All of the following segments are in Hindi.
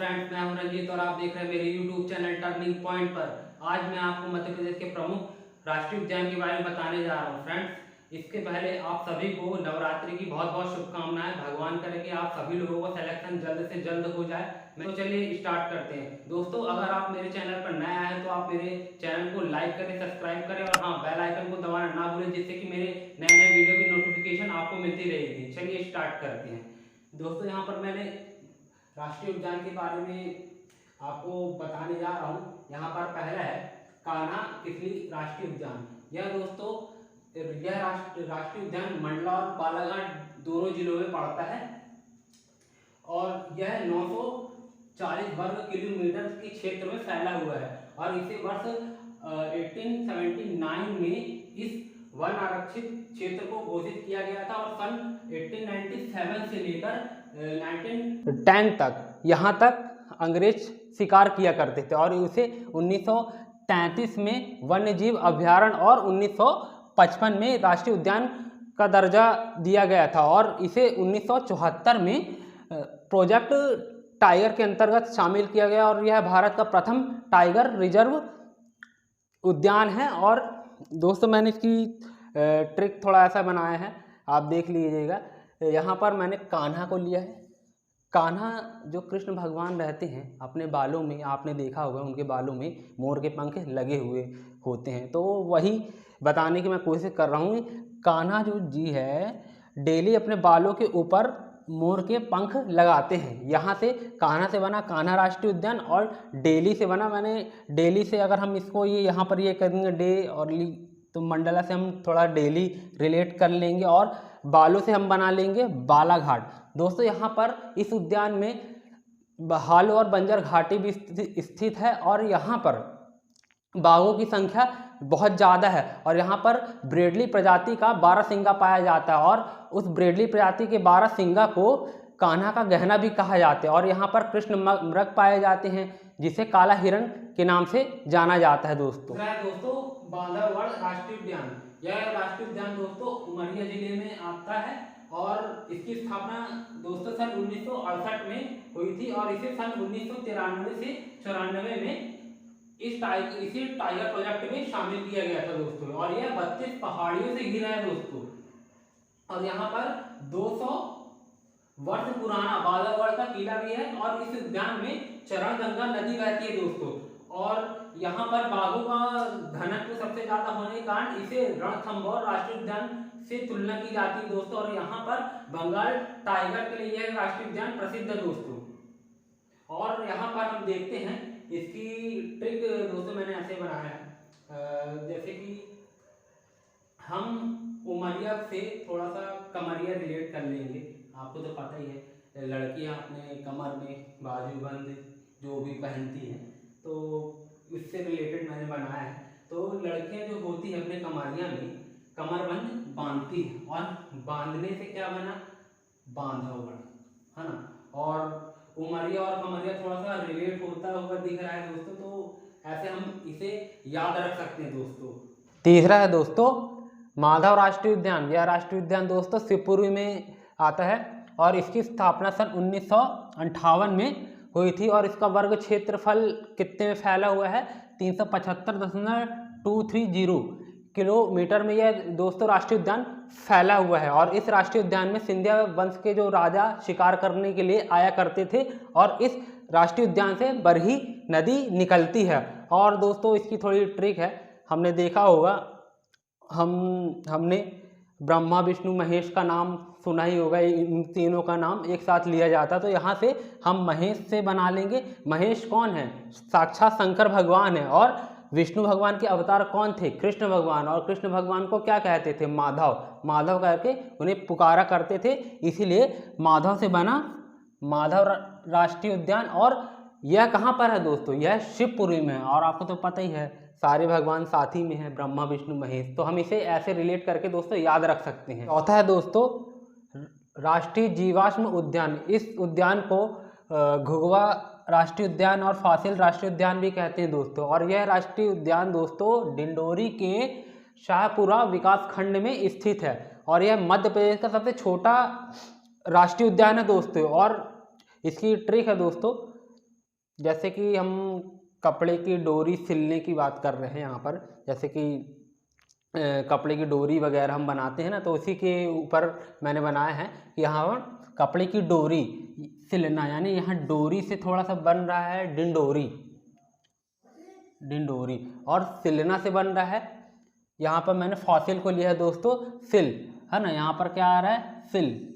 फ्रेंड्स, मैं हूं रंजीत और आप देख रहे हैं मेरे यूट्यूब चैनल टर्निंग पॉइंट पर। आज मैं आपको मध्य प्रदेश के प्रमुख राष्ट्रीय उद्यान के बारे में बताने जा रहा हूं। फ्रेंड्स, इसके पहले आप सभी को नवरात्रि की बहुत बहुत शुभकामनाएं। भगवान करे कि आप सभी लोगों का सिलेक्शन जल्द से जल्द हो जाए। तो चलिए स्टार्ट करते हैं। दोस्तों, अगर आप मेरे चैनल पर नए आए हैं तो आप मेरे चैनल को लाइक करें, सब्सक्राइब करें और हाँ, बेल आइकन को दबाना ना भूलें, जिससे कि मेरे नए नए वीडियो की नोटिफिकेशन आपको मिलती रहेगी। चलिए स्टार्ट करते हैं। दोस्तों, यहाँ पर मैंने राष्ट्रीय उद्यान के बारे में आपको बताने जा रहा हूँ। यहाँ पर पहला है कान्हा किसली राष्ट्रीय उद्यान। यह दोस्तों यह राष्ट्रीय उद्यान मंडला और बालाघाट दोनों जिलों में पड़ता है और यह 940 वर्ग किलोमीटर के क्षेत्र में फैला हुआ है और इसे वर्ष 1879 में इस वन आरक्षित क्षेत्र को घोषित किया गया था और सन 1897 से लेकर 1910 तक यहाँ तक अंग्रेज शिकार किया करते थे और इसे 1933 में वन्य जीव अभ्यारण्य और 1955 में राष्ट्रीय उद्यान का दर्जा दिया गया था और इसे 1974 में प्रोजेक्ट टाइगर के अंतर्गत शामिल किया गया और यह भारत का प्रथम टाइगर रिजर्व उद्यान है। और दोस्तों, मैंने इसकी ट्रिक थोड़ा ऐसा बनाया है, आप देख लीजिएगा। यहाँ पर मैंने कान्हा को लिया है। कान्हा जो कृष्ण भगवान रहते हैं, अपने बालों में आपने देखा होगा उनके बालों में मोर के पंख लगे हुए होते हैं, तो वही बताने की मैं कोशिश कर रहा हूँ। कान्हा जो जी है डेली अपने बालों के ऊपर मोर के पंख लगाते हैं। यहाँ से कान्हा से बना कान्हा राष्ट्रीय उद्यान और डेली से बना, मैंने डेली से अगर हम इसको ये यहाँ पर ये करेंगे डे और ली, तो मंडला से हम थोड़ा डेली रिलेट कर लेंगे और बालों से हम बना लेंगे बालाघाट। दोस्तों, यहाँ पर इस उद्यान में हाल और बंजर घाटी भी स्थित है और यहाँ पर बाघों की संख्या बहुत ज़्यादा है और यहाँ पर ब्रेडली प्रजाति का 12 सिंगा पाया जाता है और उस ब्रेडली प्रजाति के 12 सिंगा को कान्हा का गहना भी कहा जाता है और यहाँ पर कृष्ण मृग पाए जाते हैं जिसे काला हिरण के नाम से जाना जाता है। दोस्तों बांधवगढ़ राष्ट्रीय उद्यान, यह राष्ट्रीय उद्यान दोस्तों उमरिया जिले में आता है और इसकी स्थापना दोस्तों सन 1968 में हुई थी और इसे सन 1993 से 94 में इसी टाइगर प्रोजेक्ट में शामिल किया गया था दोस्तों। और यह 32 पहाड़ियों से घिरा है दोस्तों और यहाँ पर 200 वर्ष पुराना बांधवगढ़ का किला भी है और इस उद्यान में चरणगंगा नदी बहती है दोस्तों। और यहाँ पर बाघों का घनत्व सबसे ज्यादा होने के कारण इसे रणथंभौर राष्ट्रीय उद्यान से तुलना की जाती है दोस्तों। और यहाँ पर बंगाल टाइगर के लिए यह राष्ट्रीय उद्यान प्रसिद्ध है दोस्तों। और यहाँ पर हम देखते हैं इसकी ट्रिक दोस्तों मैंने ऐसे बनाया है, जैसे कि हम उमरिया से थोड़ा सा कमरिया रिलेट कर लेंगे। आपको तो पता ही है, लड़कियां अपने कमर में बाजूबंद जो भी पहनती हैं, तो उससे रिलेटेड मैंने बनाया है। तो लड़कियां जो होती है अपने कमरिया में कमरबंद बांधती है और बांधने से क्या बना, बांधवगढ़, है ना। और उमरिया और कमरिया थोड़ा सा रिलेट होता हुआ दिख रहा है दोस्तों, तो ऐसे हम इसे याद रख सकते हैं दोस्तों। तीसरा है दोस्तों माधव राष्ट्रीय उद्यान। यह राष्ट्रीय उद्यान दोस्तों शिवपुरी में आता है और इसकी स्थापना सन 1958 में हुई थी और इसका वर्ग क्षेत्रफल कितने में फैला हुआ है, 375.230 किलोमीटर में यह दोस्तों राष्ट्रीय उद्यान फैला हुआ है। और इस राष्ट्रीय उद्यान में सिंधिया वंश के जो राजा शिकार करने के लिए आया करते थे और इस राष्ट्रीय उद्यान से बरही नदी निकलती है। और दोस्तों इसकी थोड़ी ट्रिक है, हमने देखा होगा, हमने ब्रह्मा विष्णु महेश का नाम सुना ही होगा, इन तीनों का नाम एक साथ लिया जाता है। तो यहाँ से हम महेश से बना लेंगे। महेश कौन है, साक्षात शंकर भगवान है। और विष्णु भगवान के अवतार कौन थे, कृष्ण भगवान। और कृष्ण भगवान को क्या कहते थे, माधव, माधव करके उन्हें पुकारा करते थे, इसीलिए माधव से बना माधव राष्ट्रीय उद्यान। और यह कहाँ पर है दोस्तों, यह शिवपुरी में है। और आपको तो पता ही है सारे भगवान साथ ही में है, ब्रह्मा विष्णु महेश, तो हम इसे ऐसे रिलेट करके दोस्तों याद रख सकते हैं। चौथा है दोस्तों राष्ट्रीय जीवाश्म उद्यान। इस उद्यान को घुघवा राष्ट्रीय उद्यान और फासिल राष्ट्रीय उद्यान भी कहते हैं दोस्तों। और यह राष्ट्रीय उद्यान दोस्तों डिंडोरी के शाहपुरा विकास खंड में स्थित है और यह मध्य प्रदेश का सबसे छोटा राष्ट्रीय उद्यान है दोस्तों। और इसकी ट्रिक है दोस्तों, जैसे कि हम कपड़े की डोरी सिलने की बात कर रहे हैं यहाँ पर, जैसे कि कपड़े की डोरी वगैरह हम बनाते हैं ना, तो उसी के ऊपर मैंने बनाया है कि यहाँ पर कपड़े की डोरी सिलना, यानी यहाँ डोरी से थोड़ा सा बन रहा है डिंडोरी, डिंडोरी, और सिलना से बन रहा है, यहाँ पर मैंने फॉसिल को लिया है दोस्तों सिल, है ना, यहाँ पर क्या आ रहा है सिल,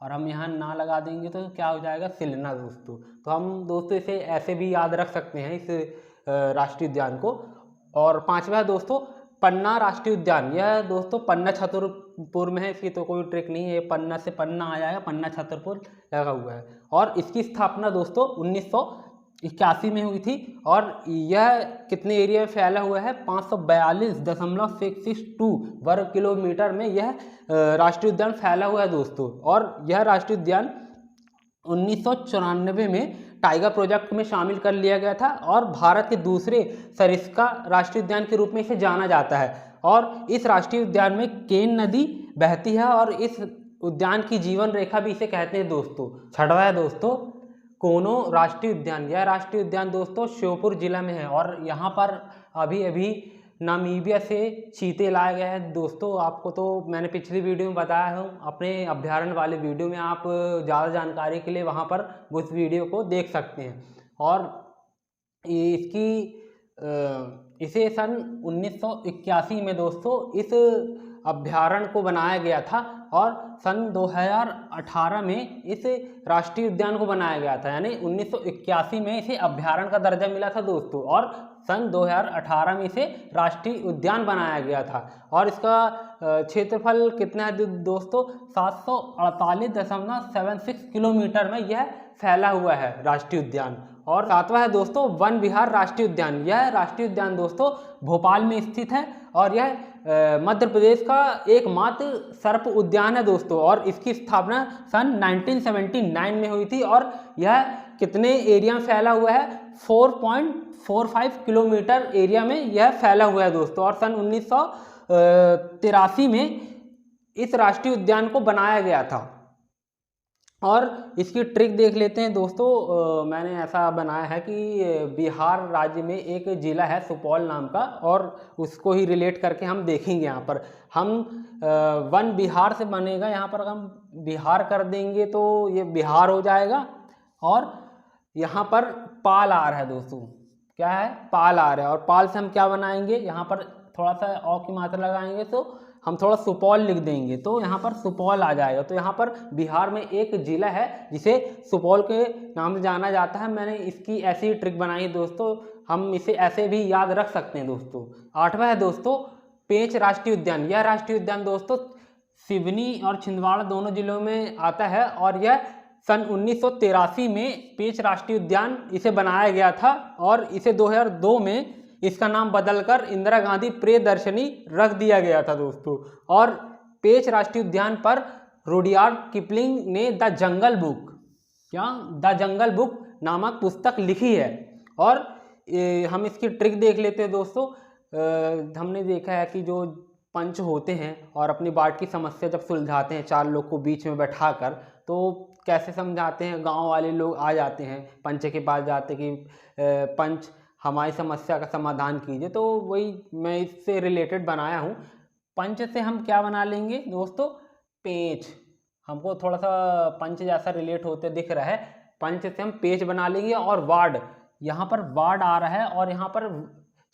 और हम यहाँ ना लगा देंगे तो क्या हो जाएगा सिलना दोस्तों। तो हम दोस्तों इसे ऐसे भी याद रख सकते हैं इस राष्ट्रीय उद्यान को। और पांचवा है दोस्तों पन्ना राष्ट्रीय उद्यान, यह दोस्तों पन्ना छतरपुर में है, इसकी तो कोई ट्रिक नहीं है, पन्ना से पन्ना आ जाएगा, पन्ना छतरपुर लगा हुआ है। और इसकी स्थापना दोस्तों 1981 में हुई थी, और यह कितने एरिया में फैला हुआ है 542.662 वर्ग किलोमीटर में यह राष्ट्रीय उद्यान फैला हुआ है दोस्तों। और यह राष्ट्रीय उद्यान 1994 में टाइगर प्रोजेक्ट में शामिल कर लिया गया था, और भारत के दूसरे सरिस्का राष्ट्रीय उद्यान के रूप में इसे जाना जाता है। और इस राष्ट्रीय उद्यान में केन नदी बहती है, और इस उद्यान की जीवन रेखा भी इसे कहते हैं दोस्तों। छठवां है दोस्तों कोनो राष्ट्रीय उद्यान, यह राष्ट्रीय उद्यान दोस्तों श्योपुर जिला में है, और यहाँ पर अभी अभी नामीबिया से चीते लाए गए हैं दोस्तों। आपको तो मैंने पिछली वीडियो में बताया हूँ, अपने अभ्यारण्य वाले वीडियो में, आप ज़्यादा जानकारी के लिए वहाँ पर उस वीडियो को देख सकते हैं। और इसे सन 1981 में दोस्तों इस अभ्यारण्य को बनाया गया था, और सन 2018 में इस राष्ट्रीय उद्यान को बनाया गया था, यानी 1981 में इसे अभ्यारण्य का दर्जा मिला था दोस्तों, और सन 2018 में इसे राष्ट्रीय उद्यान बनाया गया था। और इसका क्षेत्रफल कितना है दोस्तों 748.76 किलोमीटर में यह फैला हुआ है राष्ट्रीय उद्यान। और सातवां है दोस्तों वन विहार राष्ट्रीय उद्यान, यह राष्ट्रीय उद्यान दोस्तों भोपाल में स्थित है, और यह मध्य प्रदेश का एकमात्र सर्प उद्यान है दोस्तों। और इसकी स्थापना सन 1979 में हुई थी, और यह कितने एरिया में फैला हुआ है 4.45 किलोमीटर एरिया में यह फैला हुआ है दोस्तों। और सन 1983 में इस राष्ट्रीय उद्यान को बनाया गया था। और इसकी ट्रिक देख लेते हैं दोस्तों, मैंने ऐसा बनाया है कि बिहार राज्य में एक ज़िला है सुपौल नाम का, और उसको ही रिलेट करके हम देखेंगे। यहाँ पर हम वन बिहार से बनेगा, यहाँ पर हम बिहार कर देंगे तो ये बिहार हो जाएगा। और यहाँ पर पाल आ रहा है दोस्तों, क्या है पाल आ रहा है, और पाल से हम क्या बनाएंगे, यहाँ पर थोड़ा सा औ की मात्रा लगाएंगे तो हम थोड़ा सुपौल लिख देंगे, तो यहाँ पर सुपौल आ जाएगा। तो यहाँ पर बिहार में एक जिला है जिसे सुपौल के नाम से जाना जाता है। मैंने इसकी ऐसी ट्रिक बनाई है दोस्तों, हम इसे ऐसे भी याद रख सकते हैं दोस्तों। आठवां है दोस्तों पेंच राष्ट्रीय उद्यान, यह राष्ट्रीय उद्यान दोस्तों सिवनी और छिंदवाड़ा दोनों जिलों में आता है, और यह सन 1983 में पेंच राष्ट्रीय उद्यान इसे बनाया गया था, और इसे 2002 में इसका नाम बदलकर इंदिरा गांधी प्रियदर्शनी रख दिया गया था दोस्तों। और पेंच राष्ट्रीय उद्यान पर रुडयार्ड किपलिंग ने the jungle book, the jungle book नामक पुस्तक लिखी है। और हम इसकी ट्रिक देख लेते हैं दोस्तों। हमने देखा है कि जो पंच होते हैं और अपनी बाढ़ की समस्या जब सुलझाते हैं 4 लोग को बीच में बैठाकर, तो कैसे समझाते हैं, गांव वाले लोग आ जाते हैं पंच के पास जाते कि पंच हमारी समस्या का समाधान कीजिए। तो वही मैं इससे रिलेटेड बनाया हूँ। पंच से हम क्या बना लेंगे दोस्तों पेंच, हमको थोड़ा सा पंच जैसा रिलेट होते दिख रहा है, पंच से हम पेंच बना लेंगे। और वार्ड, यहाँ पर वार्ड आ रहा है और यहाँ पर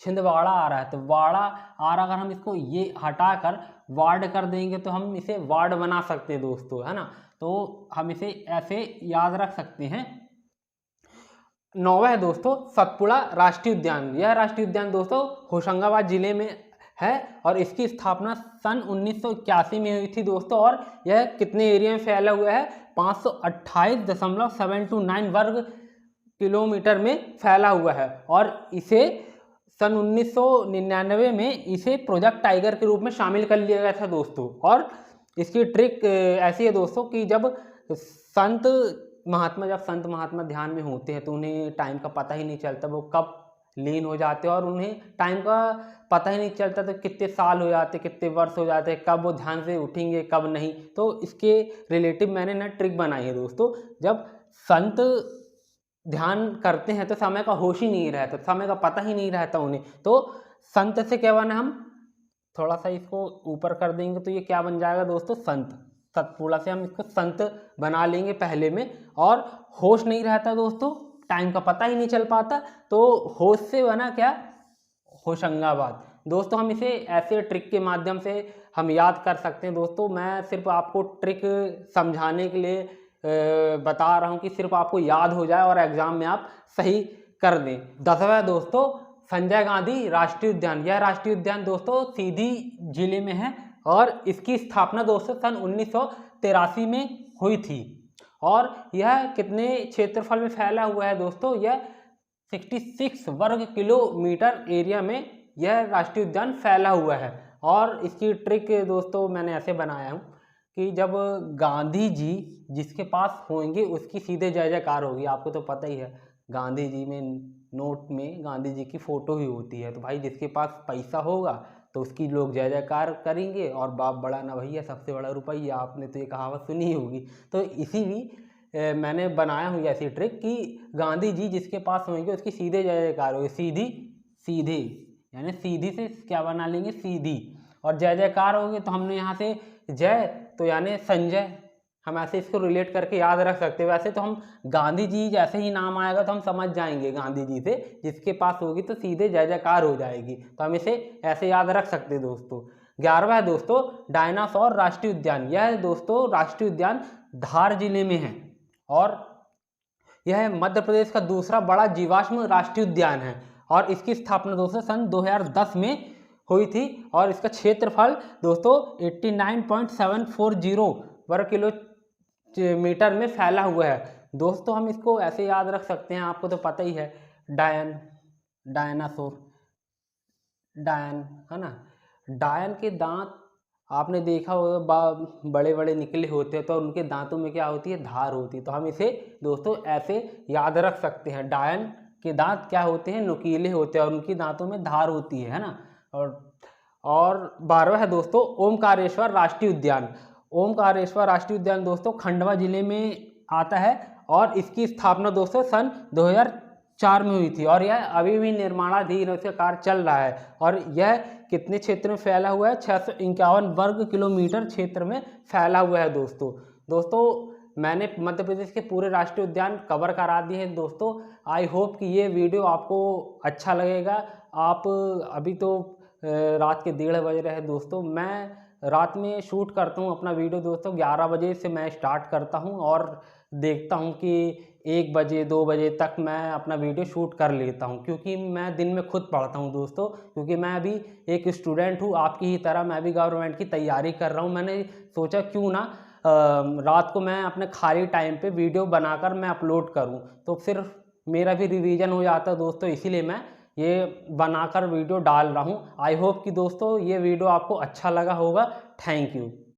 छिंदवाड़ा आ रहा है, तो वाड़ा आ रहा, अगर हम इसको ये हटाकर वार्ड कर देंगे तो हम इसे वार्ड बना सकते हैं दोस्तों, है ना। तो हम इसे ऐसे याद रख सकते हैं। 9वां है दोस्तों सतपुड़ा राष्ट्रीय उद्यान, यह राष्ट्रीय उद्यान दोस्तों होशंगाबाद जिले में है, और इसकी स्थापना सन 1981 में हुई थी दोस्तों। और यह कितने एरिया में फैला हुआ है 528.729 वर्ग किलोमीटर में फैला हुआ है। और इसे सन 1999 में इसे प्रोजेक्ट टाइगर के रूप में शामिल कर लिया गया था दोस्तों। और इसकी ट्रिक ऐसी है दोस्तों कि जब संत महात्मा ध्यान में होते हैं तो उन्हें टाइम का पता ही नहीं चलता, वो कब लीन हो जाते हैं, और उन्हें टाइम का पता ही नहीं चलता तो कितने साल हो जाते, कितने वर्ष हो जाते, कब वो ध्यान से उठेंगे कब नहीं। तो इसके रिलेटिव मैंने ना ट्रिक बनाई है दोस्तों। जब संत ध्यान करते हैं तो समय का होश ही नहीं रहता, समय का पता ही नहीं रहता उन्हें। तो संत से क्या बना, हम थोड़ा सा इसको ऊपर कर देंगे तो ये क्या बन जाएगा दोस्तों, संत। सतपुड़ा से हम इसको संत बना लेंगे पहले में। और होश नहीं रहता दोस्तों, टाइम का पता ही नहीं चल पाता, तो होश से बना क्या, होशंगाबाद। दोस्तों हम इसे ऐसे ट्रिक के माध्यम से हम याद कर सकते हैं। दोस्तों मैं सिर्फ आपको ट्रिक समझाने के लिए बता रहा हूँ कि सिर्फ आपको याद हो जाए और एग्जाम में आप सही कर दें। 10वां दोस्तों, संजय गांधी राष्ट्रीय उद्यान। यह राष्ट्रीय उद्यान दोस्तों सीधी जिले में है और इसकी स्थापना दोस्तों सन 1983 में हुई थी। और यह कितने क्षेत्रफल में फैला हुआ है दोस्तों, यह 66 वर्ग किलोमीटर एरिया में यह राष्ट्रीय उद्यान फैला हुआ है। और इसकी ट्रिक दोस्तों मैंने ऐसे बनाया हूँ कि जब गांधी जी जिसके पास होंगे उसकी सीधे जय जयकार होगी। आपको तो पता ही है, गांधी जी में नोट में गांधी जी की फ़ोटो ही होती है, तो भाई जिसके पास पैसा होगा तो उसकी लोग जय जयकार करेंगे। और बाप बड़ा ना भैया, सबसे बड़ा रुपया, आपने तो ये कहावत सुनी ही होगी। तो इसी भी मैंने बनाया हूँ ऐसी ट्रिक कि गांधी जी जिसके पास होंगे उसकी सीधे जय जयकार होगी। सीधी सीधे यानी सीधी से क्या बना लेंगे, सीधी। और जय जयकार होगी तो हमने यहाँ से जय तो यानी संजय, हम ऐसे इसको रिलेट करके याद रख सकते हैं। वैसे तो हम गांधी जी जैसे ही नाम आएगा तो हम समझ जाएंगे गांधी जी से जिसके पास होगी तो सीधे जय जयकार हो जाएगी, तो हम इसे ऐसे याद रख सकते हैं दोस्तों। 11वां है दोस्तों, डायनासोर राष्ट्रीय उद्यान। यह दोस्तों राष्ट्रीय उद्यान धार जिले में है और यह मध्य प्रदेश का दूसरा बड़ा जीवाश्म राष्ट्रीय उद्यान है। और इसकी स्थापना दोस्तों सन 2010 में हुई थी और इसका क्षेत्रफल दोस्तों 89.740 वर्ग किलोमीटर में फैला हुआ है। दोस्तों हम इसको ऐसे याद रख सकते हैं, आपको तो पता ही है, डायनासोर, डायन है ना, डायन के दांत आपने देखा होगा बड़े बड़े निकले होते हैं, तो उनके दांतों में क्या होती है, धार होती है। तो हम इसे दोस्तों ऐसे याद रख सकते हैं, डायन के दांत क्या होते हैं, नुकीले होते हैं और उनकी दांतों में धार होती है ना। और 12वां है दोस्तों, ओमकारेश्वर राष्ट्रीय उद्यान। ओमकारेश्वर राष्ट्रीय उद्यान दोस्तों खंडवा जिले में आता है और इसकी स्थापना दोस्तों सन 2004 में हुई थी और यह अभी भी निर्माणाधीन इसका कार्य चल रहा है। और यह कितने क्षेत्र में फैला हुआ है, 651 वर्ग किलोमीटर क्षेत्र में फैला हुआ है दोस्तों मैंने मध्य प्रदेश के पूरे राष्ट्रीय उद्यान कवर करा दिए हैं दोस्तों। आई होप कि ये वीडियो आपको अच्छा लगेगा। आप अभी तो रात के 1:30 बज रहे हैं दोस्तों, मैं रात में शूट करता हूँ अपना वीडियो दोस्तों। 11 बजे से मैं स्टार्ट करता हूँ और देखता हूँ कि 1 बजे 2 बजे तक मैं अपना वीडियो शूट कर लेता हूँ, क्योंकि मैं दिन में खुद पढ़ता हूँ दोस्तों। क्योंकि मैं अभी एक स्टूडेंट हूँ, आपकी ही तरह मैं भी गवर्नमेंट की तैयारी कर रहा हूँ। मैंने सोचा क्यों ना रात को मैं अपने खाली टाइम पे वीडियो बनाकर मैं अपलोड करूँ, तो फिर मेरा भी रिवीजन हो जाता है दोस्तों, इसीलिए मैं ये बनाकर वीडियो डाल रहा हूँ। आई होप कि दोस्तों ये वीडियो आपको अच्छा लगा होगा। Thank you.